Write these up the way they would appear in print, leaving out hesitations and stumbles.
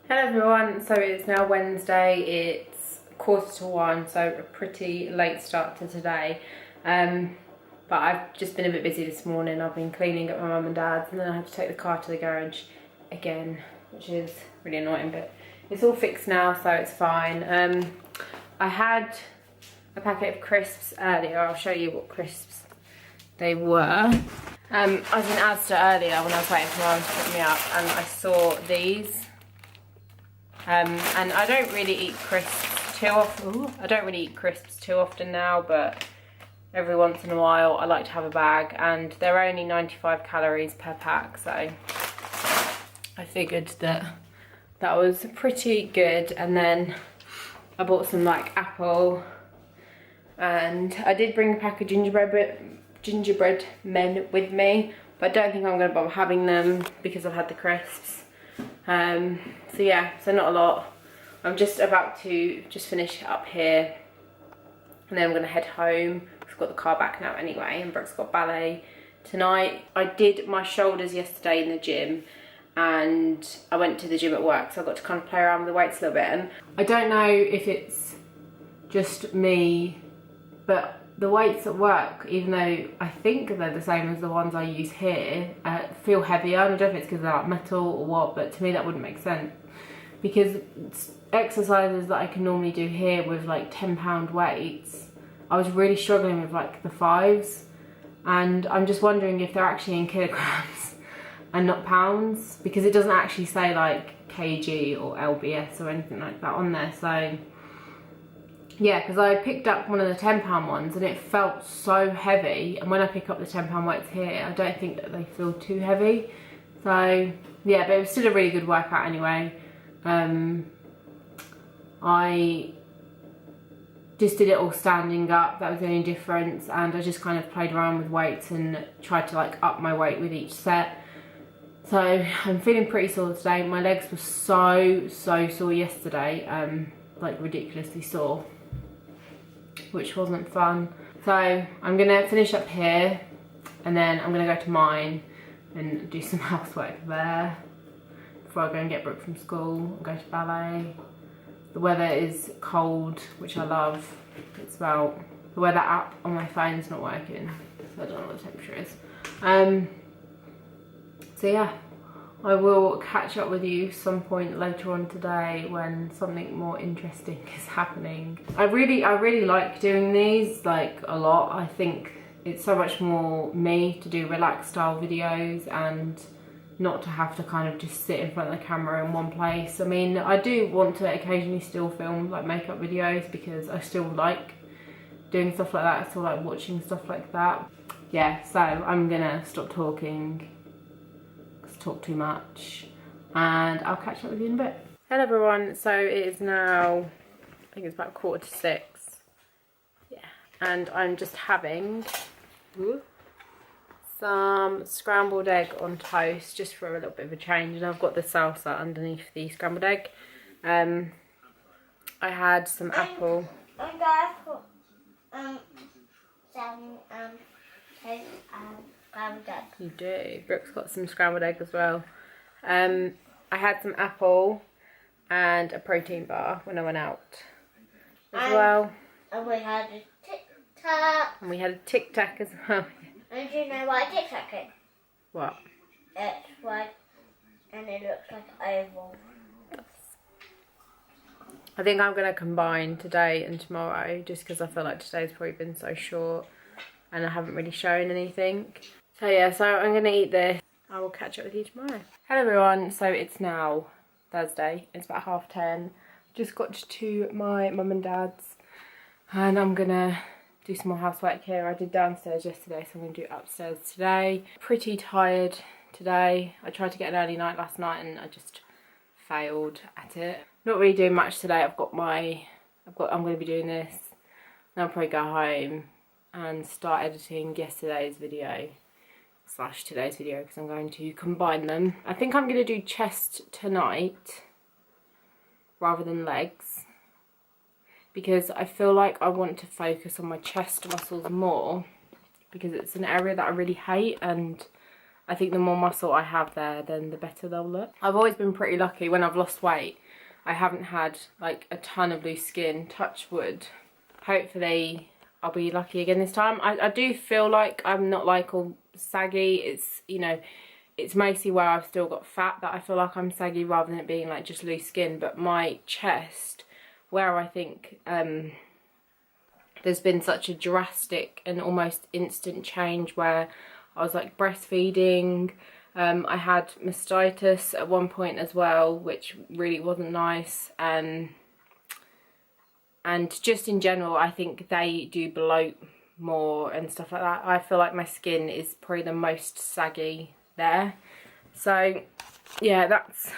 Hello everyone, so it's now Wednesday, it's 1:45, so a pretty late start to today. But I've just been a bit busy this morning. I've been cleaning up my mum and dad's, and then I had to take the car to the garage again, which is really annoying, but it's all fixed now, so it's fine. I had a packet of crisps earlier. I'll show you what crisps they were. I was in Asda earlier when I was waiting for my mum to pick me up, and I saw these. And I don't really eat crisps too often. Ooh, I don't really eat crisps too often now, but every once in a while I like to have a bag, and they're only 95 calories per pack, so I figured that that was pretty good. And then I bought some like apple, and I did bring a pack of gingerbread men with me, but I don't think I'm going to bother having them because I've had the crisps. So yeah, so not a lot. I'm just about to finish up here, and then I'm going to head home. I've got the car back now anyway, and Brooke's got ballet tonight. I did my shoulders yesterday in the gym, and I went to the gym at work, so I got to kind of play around with the weights a little bit. And I don't know if it's just me, but the weights at work, even though I think they're the same as the ones I use here, feel heavier. And I don't know if it's because they're like metal or what, but to me that wouldn't make sense, because exercises that I can normally do here with like 10-pound weights, I was really struggling with like the 5s, and I'm just wondering if they're actually in kilograms and not pounds, because it doesn't actually say like kg or lbs or anything like that on there. So yeah, because I picked up one of the 10-pound ones and it felt so heavy, and when I pick up the 10-pound weights here, I don't think that they feel too heavy. So yeah, but it was still a really good workout anyway. I just did it all standing up, that was the only difference, and I just kind of played around with weights and tried to like up my weight with each set. So I'm feeling pretty sore today. My legs were so sore yesterday, like ridiculously sore, which wasn't fun. So I'm gonna finish up here, and then I'm gonna go to mine and do some housework there before I go and get Brooke from school and go to ballet. The weather is cold, which I love. It's about, the weather app on my phone's not working, so I don't know what the temperature is. So yeah, I will catch up with you some point later on today when something more interesting is happening. I really like doing these, like a lot. I think it's so much more me to do relaxed style videos and not to have to kind of just sit in front of the camera in one place. I mean, I do want to occasionally still film like makeup videos, because I still like doing stuff like that. I still like watching stuff like that. Yeah, so I'm gonna stop talking, talk too much, and I'll catch up with you in a bit. Hello everyone, so it is now, I think it's about 5:45. Yeah, and I'm just having some scrambled egg on toast, just for a little bit of a change, and I've got the salsa underneath the scrambled egg. I had some apple. You do. Brooke's got some scrambled egg as well. I had some apple and a protein bar when I went out as well. And we had a Tic Tac. And we had a Tic Tac as well. And do you know what a Tic Tac is? What? It's white and it looks like an oval. I think I'm going to combine today and tomorrow, just because I feel like today's probably been so short and I haven't really shown anything. So yeah, so I'm going to eat this. I will catch up with you tomorrow. Hello everyone, so it's now Thursday. It's about 10:30. Just got to my mum and dad's, and I'm going to do some more housework here. I did downstairs yesterday, so I'm going to do upstairs today. Pretty tired today. I tried to get an early night last night and I just failed at it. Not really doing much today. I'm going to be doing this, then I'll probably go home and start editing yesterday's video / today's video, because I'm going to combine them. I think I'm going to do chest tonight rather than legs, because I feel like I want to focus on my chest muscles more, because it's an area that I really hate, and I think the more muscle I have there, then the better they'll look. I've always been pretty lucky when I've lost weight. I haven't had like a ton of loose skin, touch wood. Hopefully I'll be lucky again this time. I do feel like I'm not like all saggy. It's, you know, it's mostly where I've still got fat that I feel like I'm saggy rather than it being like just loose skin. But my chest, where I think there's been such a drastic and almost instant change where I was like breastfeeding. I had mastitis at one point as well, which really wasn't nice. And just in general, I think they do bloat more and stuff like that. I feel like my skin is probably the most saggy there. So yeah, it's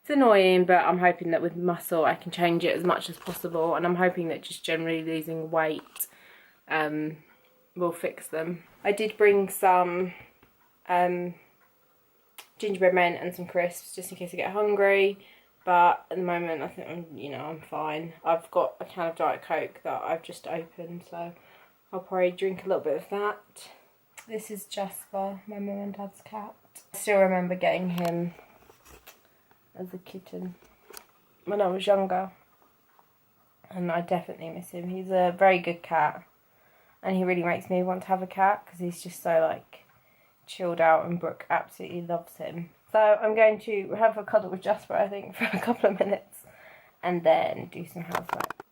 annoying, but I'm hoping that with muscle I can change it as much as possible, and I'm hoping that just generally losing weight will fix them. I did bring some gingerbread men and some crisps just in case I get hungry, but at the moment I think I'm fine. I've got a can of Diet Coke that I've just opened, so I'll probably drink a little bit of that. This is Jasper, my mum and dad's cat. I still remember getting him as a kitten when I was younger, and I definitely miss him. He's a very good cat, and he really makes me want to have a cat because he's just so like chilled out, and Brooke absolutely loves him. So I'm going to have a cuddle with Jasper, I think, for a couple of minutes and then do some housework.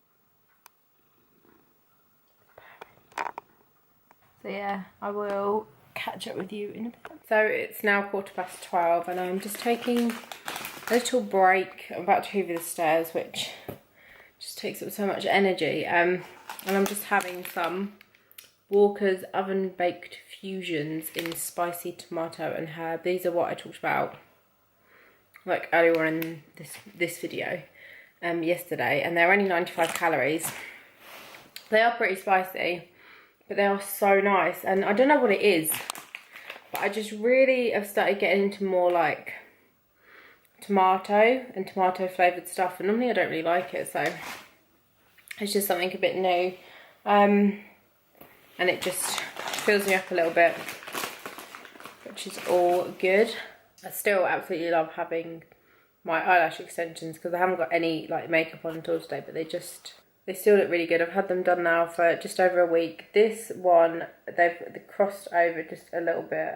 So yeah, I will catch up with you in a bit. So it's now 12:15 and I'm just taking a little break. I'm about to hoover the stairs, which just takes up so much energy. And I'm just having some Walker's oven baked fusions in spicy tomato and herb. These are what I talked about like earlier on in this video yesterday, and they're only 95 calories. They are pretty spicy, but they are so nice, and I don't know what it is, but I just really have started getting into more like tomato and tomato flavoured stuff, and normally I don't really like it, so it's just something a bit new. And it just fills me up a little bit, which is all good. I still absolutely love having my eyelash extensions because I haven't got any like makeup on until today, but they still look really good. I've had them done now for just over a week. This one, they've crossed over just a little bit,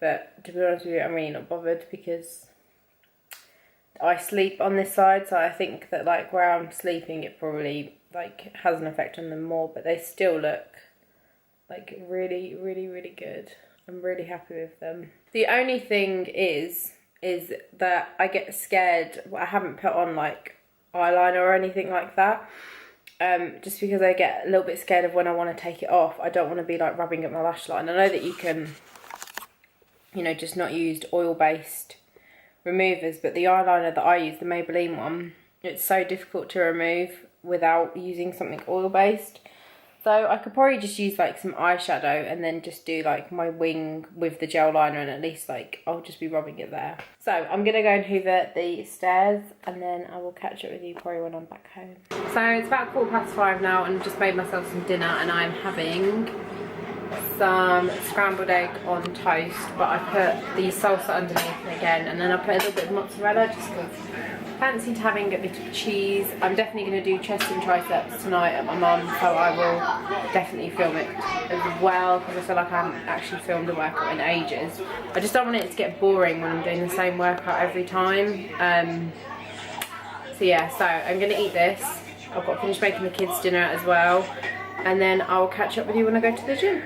but to be honest with you, I'm really not bothered because I sleep on this side, so I think that like where I'm sleeping it probably like has an effect on them more, but they still look like really, really, really good. I'm really happy with them. The only thing is that I get scared. I haven't put on like eyeliner or anything like that, just because I get a little bit scared of when I want to take it off. I don't want to be like rubbing at my lash line. I know that you can, you know, just not use oil-based removers, but the eyeliner that I use, the Maybelline one, it's so difficult to remove without using something oil-based. So I could probably just use like some eyeshadow and then just do like my wing with the gel liner, and at least like I'll just be rubbing it there. So I'm gonna go and hoover the stairs and then I will catch up with you probably when I'm back home. So it's about 5:15 now and I've just made myself some dinner, and I'm having some scrambled egg on toast, but I put the salsa underneath again, and then I put a little bit of mozzarella just because I fancied having a bit of cheese. I'm definitely going to do chest and triceps tonight at my mum's, so I will definitely film it as well because I feel like I haven't actually filmed a workout in ages. I just don't want it to get boring when I'm doing the same workout every time. So yeah, so I'm going to eat this. I've got to finish making the kids dinner as well, and then I'll catch up with you when I go to the gym.